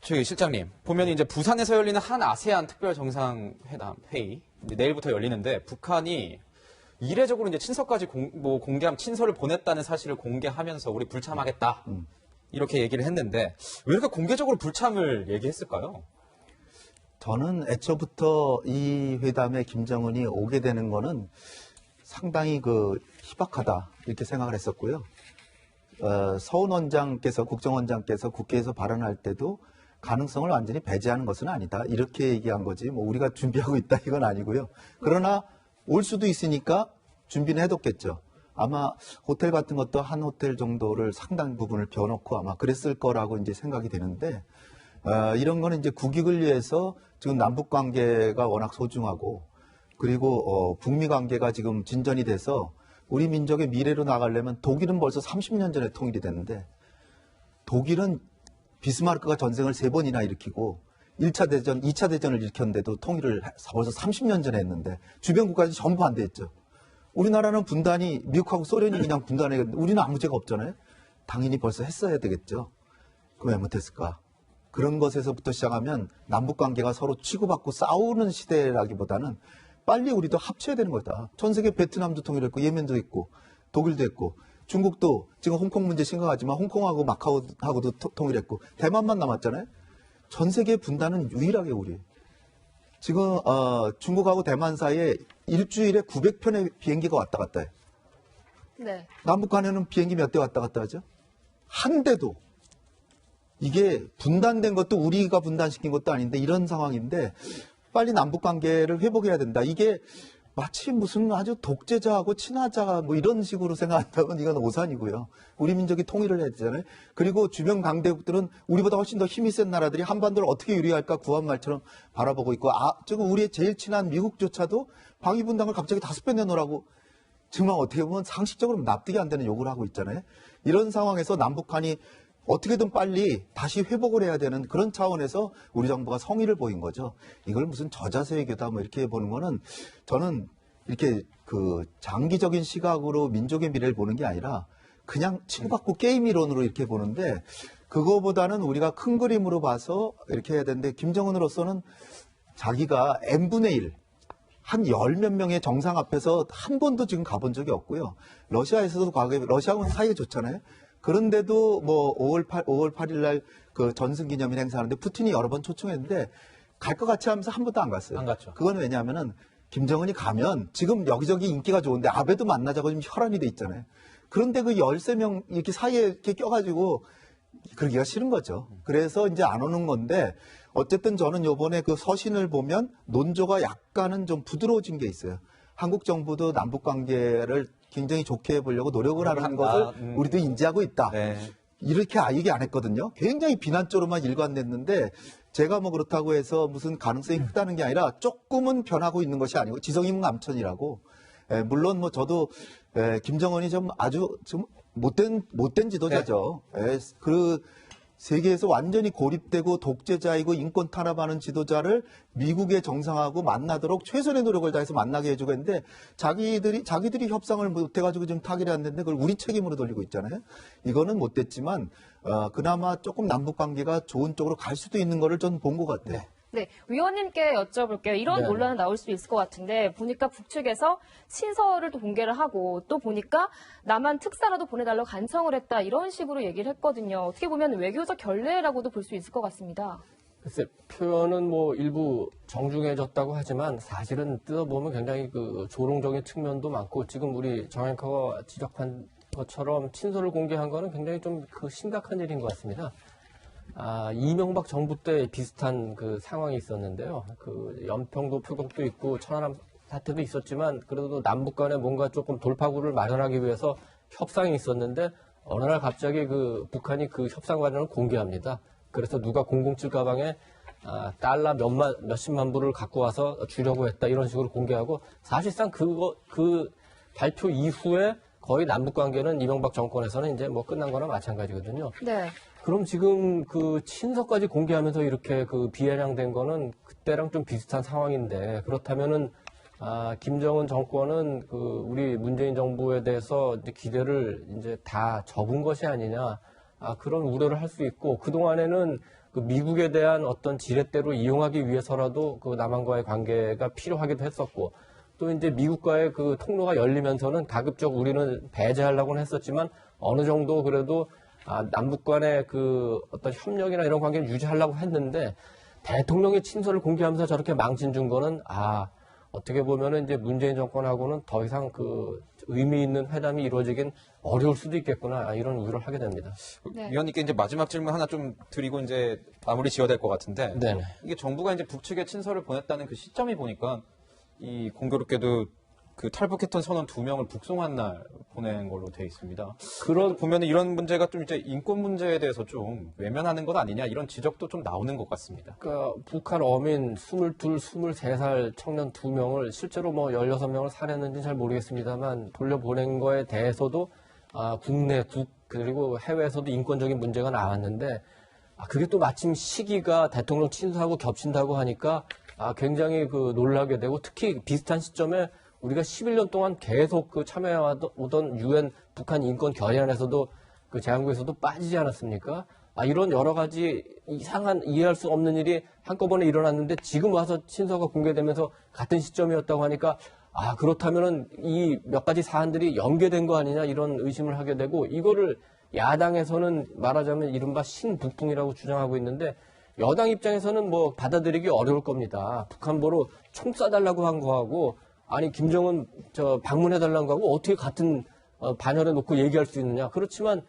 저기 실장님, 보면 이제 부산에서 열리는 한 아세안 특별 정상회담 회의, 이제 내일부터 열리는데 북한이 이례적으로 이제 친서까지 공개함, 친서를 보냈다는 사실을 공개하면서 우리 불참하겠다. 이렇게 얘기를 했는데 왜 이렇게 공개적으로 불참을 얘기했을까요? 저는 애초부터 이 회담에 김정은이 오게 되는 거는 상당히 희박하다 이렇게 생각을 했었고요. 서훈 원장께서 국정원장께서 국회에서 발언할 때도 가능성을 완전히 배제하는 것은 아니다 이렇게 얘기한 거지 뭐 우리가 준비하고 있다 이건 아니고요. 그러나 올 수도 있으니까 준비는 해뒀겠죠. 아마 호텔 같은 것도 한 호텔 정도를 상당 부분을 비워놓고 아마 그랬을 거라고 이제 생각이 되는데 이런 거는 이제 국익을 위해서 지금 남북 관계가 워낙 소중하고 그리고 북미 관계가 지금 진전이 돼서 우리 민족의 미래로 나가려면 독일은 벌써 30년 전에 통일이 됐는데 독일은 비스마르크가 전쟁을 3번이나 일으키고 1차 대전, 2차 대전을 일으켰는데도 통일을 벌써 30년 전에 했는데 주변 국가들이 전부 반대했죠. 우리나라는 분단이 미국하고 소련이 그냥 분단했는데 우리는 아무 죄가 없잖아요. 당연히 벌써 했어야 되겠죠. 그럼 왜 못했을까? 그런 것에서부터 시작하면 남북관계가 서로 치고받고 싸우는 시대라기보다는 빨리 우리도 합쳐야 되는 거다. 전 세계 베트남도 통일했고 예멘도 했고 독일도 했고 중국도 지금 홍콩 문제 심각하지만 홍콩하고 마카오하고도 통일했고 대만만 남았잖아요. 전 세계 분단은 유일하게 우리. 지금 중국하고 대만 사이에 일주일에 900편의 비행기가 왔다 갔다 해요. 네. 남북 간에는 비행기 몇 대 왔다 갔다 하죠? 한 대도. 이게 분단된 것도 우리가 분단시킨 것도 아닌데 이런 상황인데 빨리 남북 관계를 회복해야 된다. 이게 마치 무슨 아주 독재자하고 친화자가 뭐 이런 식으로 생각한다면 이건 오산이고요. 우리 민족이 통일을 해야 되잖아요. 그리고 주변 강대국들은 우리보다 훨씬 더 힘이 센 나라들이 한반도를 어떻게 유리할까 구한말처럼 바라보고 있고 지금 우리의 제일 친한 미국조차도 방위 분담을 갑자기 5배 내놓으라고 정말 어떻게 보면 상식적으로 납득이 안 되는 요구를 하고 있잖아요. 이런 상황에서 남북한이 어떻게든 빨리 다시 회복을 해야 되는 그런 차원에서 우리 정부가 성의를 보인 거죠. 이걸 무슨 저자세 외교다 뭐 이렇게 보는 거는 저는 이렇게 장기적인 시각으로 민족의 미래를 보는 게 아니라 그냥 치고받고 게임 이론으로 이렇게 보는데 그거보다는 우리가 큰 그림으로 봐서 이렇게 해야 되는데 김정은으로서는 자기가 n분의 1 한 10몇 명의 정상 앞에서 한 번도 지금 가본 적이 없고요. 러시아에서도 과거에 러시아하고는 사이가 좋잖아요. 그런데도 뭐 5월 8일 날 그 전승기념일 행사하는데 푸틴이 여러 번 초청했는데 갈 것 같이 하면서 한 번도 안 갔어요. 안 갔죠. 그건 왜냐하면은 김정은이 가면 지금 여기저기 인기가 좋은데 아베도 만나자고 지금 혈안이 돼 있잖아요. 그런데 그 13명 이렇게 사이에 이렇게 껴가지고 그러기가 싫은 거죠. 그래서 이제 안 오는 건데 어쨌든 저는 요번에 그 서신을 보면 논조가 약간은 좀 부드러워진 게 있어요. 한국 정부도 남북 관계를 굉장히 좋게 해보려고 노력을 하는 것을 우리도 인지하고 있다. 네. 이렇게 얘기 안 했거든요. 굉장히 비난적으로만 일관됐는데 제가 뭐 그렇다고 해서 무슨 가능성이 크다는 게 아니라 조금은 변하고 있는 것이 아니고 지성인문감천이라고. 물론 뭐 저도 김정은이 좀 아주 좀 못된 지도자죠. 그 세계에서 완전히 고립되고 독재자이고 인권 탄압하는 지도자를 미국의 정상하고 만나도록 최선의 노력을 다해서 만나게 해주고 했는데 자기들이 협상을 못해가지고 지금 타결이 안 됐는데 그걸 우리 책임으로 돌리고 있잖아요. 이거는 못됐지만 그나마 조금 남북 관계가 좋은 쪽으로 갈 수도 있는 거를 전 본 것 같아요. 네, 위원님께 여쭤볼게요. 이런 네. 논란은 나올 수 있을 것 같은데 보니까 북측에서 친서를 또 공개를 하고 또 보니까 남한 특사라도 보내달라고 간청을 했다 이런 식으로 얘기를 했거든요. 어떻게 보면 외교적 결례라고도 볼 수 있을 것 같습니다. 글쎄, 표현은 뭐 일부 정중해졌다고 하지만 사실은 뜯어보면 굉장히 조롱적인 측면도 많고 지금 우리 정 앵커가 지적한 것처럼 친서를 공개한 거는 굉장히 좀 심각한 일인 것 같습니다. 이명박 정부 때 비슷한 상황이 있었는데요. 연평도 표격도 있고 천안함 사태도 있었지만 그래도 남북 간에 뭔가 조금 돌파구를 마련하기 위해서 협상이 있었는데 어느 날 갑자기 북한이 그 협상 과정을 공개합니다. 그래서 누가 007 가방에 달러 몇십만 불을 갖고 와서 주려고 했다 이런 식으로 공개하고 사실상 그 발표 이후에 거의 남북 관계는 이명박 정권에서는 이제 뭐 끝난 거나 마찬가지거든요. 네. 그럼 지금 친서까지 공개하면서 이렇게 비아냥된 거는 그때랑 좀 비슷한 상황인데 그렇다면은 김정은 정권은 우리 문재인 정부에 대해서 이제 기대를 이제 다 접은 것이 아니냐 그런 우려를 할 수 있고 그동안에는 그 미국에 대한 어떤 지렛대로 이용하기 위해서라도 그 남한과의 관계가 필요하기도 했었고 또 이제 미국과의 그 통로가 열리면서는 가급적 우리는 배제하려고는 했었지만 어느 정도 그래도 남북 간의 그 어떤 협력이나 이런 관계를 유지하려고 했는데 대통령의 친서를 공개하면서 저렇게 망친 준 거는 어떻게 보면은 이제 문재인 정권하고는 더 이상 그 의미 있는 회담이 이루어지긴 어려울 수도 있겠구나 이런 우려를 하게 됩니다. 네. 위원님께 이제 마지막 질문 하나 좀 드리고 이제 마무리 지어야 될 것 같은데 네네. 이게 정부가 이제 북측에 친서를 보냈다는 그 시점이 보니까 이 공교롭게도 그 탈북했던 선원 2명을 북송한 날 보낸 걸로 돼 있습니다. 그런 보면 이런 문제가 좀 이제 인권 문제에 대해서 좀 외면하는 것 아니냐 이런 지적도 좀 나오는 것 같습니다. 그러니까 북한 어민 22, 23살 청년 2명을 실제로 뭐 16명을 살해했는지 잘 모르겠습니다만 돌려보낸 거에 대해서도 국내, 그리고 해외에서도 인권적인 문제가 나왔는데 그게 또 마침 시기가 대통령 친서하고 겹친다고 하니까 굉장히 그 놀라게 되고 특히 비슷한 시점에 우리가 11년 동안 계속 그 참여해오던 UN 북한 인권 결의안에서도 그 제안국에서도 빠지지 않았습니까? 이런 여러 가지 이상한 이해할 수 없는 일이 한꺼번에 일어났는데 지금 와서 친서가 공개되면서 같은 시점이었다고 하니까 그렇다면은 이 몇 가지 사안들이 연계된 거 아니냐 이런 의심을 하게 되고 이거를 야당에서는 말하자면 이른바 신북풍이라고 주장하고 있는데 여당 입장에서는 뭐 받아들이기 어려울 겁니다. 북한보로 총 쏴달라고 한 거하고 아니 김정은 방문해달라는 거하고 어떻게 같은 반열에 놓고 얘기할 수 있느냐. 그렇지만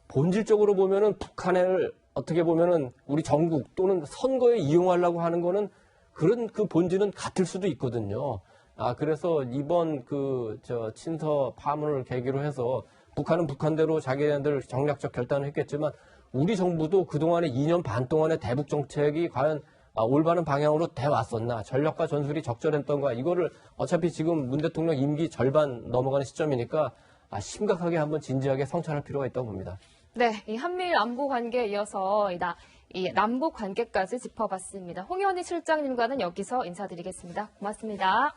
본질적으로 보면은 북한을 어떻게 보면은 우리 정국 또는 선거에 이용하려고 하는 거는 그런 그 본질은 같을 수도 있거든요. 그래서 이번 친서 파문을 계기로 해서 북한은 북한대로 자기네들 정략적 결단을 했겠지만 우리 정부도 그동안에 2년 반 동안의 대북 정책이 과연 올바른 방향으로 돼 왔었나, 전략과 전술이 적절했던가, 이거를 어차피 지금 문 대통령 임기 절반 넘어가는 시점이니까 심각하게 한번 진지하게 성찰할 필요가 있다고 봅니다. 네, 이 한미일 안보 관계에 이어서 이 남북 관계까지 짚어봤습니다. 홍현희 실장님과는 여기서 인사드리겠습니다. 고맙습니다.